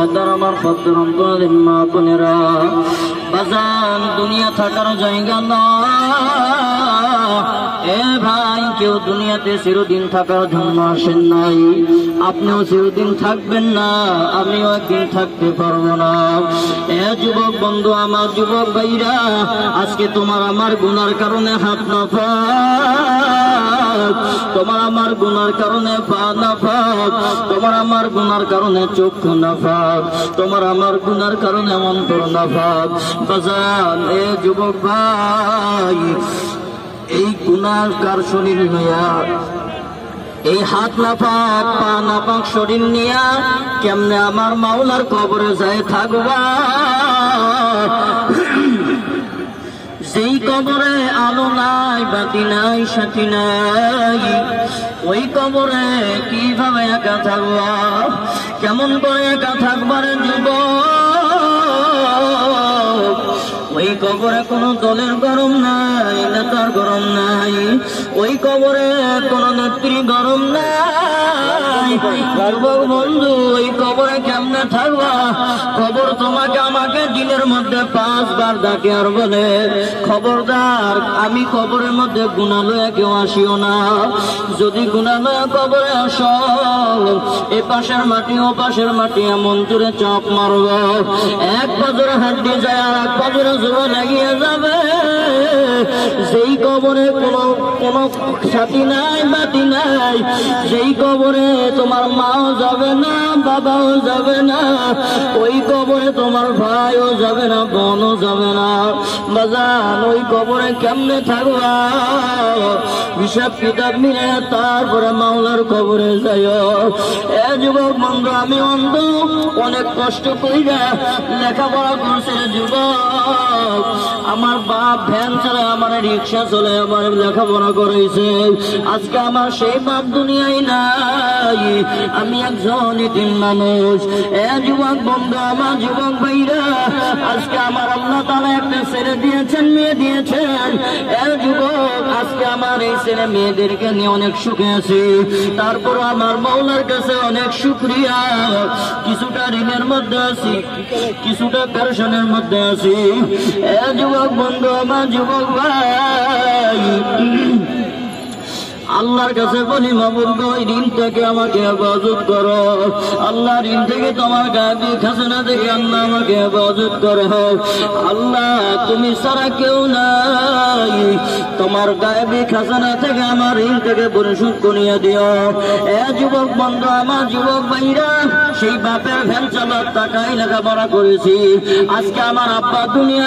পর্দার আমার পদ্মের অন্তরে মা বোনেরা, বাজান দুনিয়া থাকার জায়গা না। এ ভাই, কেউ দুনিয়াতে চিরদিন থাকার জন্য আসেন নাই, আপনিও চিরদিন থাকবেন না, আমিও একদিন থাকতে পারবো না। এ যুবক বন্ধু, আমার যুবক ভাইরা, আজকে তোমার আমার গুনার কারণে হাত না পাক, তোমার আমার গুনার কারণে পা না পাক, তোমার আমার গুনার কারণে চক্ষু না পাক, তোমার আমার গুনার কারণে অন্তর না পাক। বাজান এ যুবক ভাই, এই গুনাহগার শরীর নিয়া, এই হাত না পাক পা না পাক শরীর নিয়া কেমনে আমার মাওলার কবরে যায় থাকবা? যেই কবরে আলো নাই, বাতি নাই, সাথী নাই, ওই কবরে কিভাবে একা থাকবা? কেমন করে একা থাকবার যুবক? ওই কবরে কোনো দলের গরম নাই, নেতার গরম নাই, ওই কবরে কোনো নেত্রী গরম নাই। বন্ধু, ওই কবরে কেমনে থাকবা? খবর তোমাকে আমাকে দিনের মধ্যে 5 বার ডাকে আর বলে, খবরদার আমি কবরের মধ্যে গুনাহ লয়ে কেউ আসিও না। যদি গুনাহ লয়ে কবরে আসো, এ পাশের মাটি ও পাশের মাটি এমন জোরে চাপ মারব, এক পাজরে হাড্ডি যায় আর এক পাজরে জোরে লাগিয়ে যাবে। যেই কবরে কোনো সাথী নাই, বাতি নাই, যেই কবরে তোমার মাও যাবে না, বাবাও যাবে না, ওই কবরে তোমার ভাইও যাবে না, বোনও যাবে না। বাজান ওই কবরে কেমনে থাকবা? হিসাব কিতাব মিলে তারপরে মাওলার কবরে যাইও। এ যুবক বন্ধু, আমি অন্ধ, অনেক কষ্ট কইরা লেখাপড়া করছে যুবক, আমার বাপ ভ্যান চালায়, আমার রিক্সা চলে, আমার লেখাপড়া করেছে। আজকে আমার সেই বাপ দুনিয়ায় নাই, আমি একজন এতিম মানুষ। এ যুবক বন্ধু, আমার যুবক ভাইরা, আজকে আমার আল্লাহ তাআলা একটা ছেলে দিয়েছেন, মেয়ে দিয়েছেন। এ যুবক, আজকে আমার এই ছেলে মেয়েদেরকে নিয়ে অনেক সুখে আছি, তারপর আমার মাওলার কাছে অনেক শুকরিয়া। কিছুটা ঋণের মধ্যে আছি, কিছুটা পেরেশানের মধ্যে আছি। এ যুবক বন্ধু, আমার যুবক ভাই, আল্লাহর কাছে বলি, মাবুদ গো, ঋণ থেকে আমাকে হেফাজত করো। আল্লাহ, ঋণ থেকে তোমার গায়েবী খাজানা থেকে আল্লাহ আমাকে হেফাজত করো। আল্লাহ, তুমি ছাড়া কেউ নাই, তোমার গায়েবী খাজানা থেকে আমার ঋণ থেকে পরিশোধ করিয়ে দিও। এ যুবক বন্ধু, আমার যুবক ভাইরা, সেই বাপের ভ্যান চালার টাকায় লেখাপড়া করেছি। আজকে আমার আব্বা দুনিয়া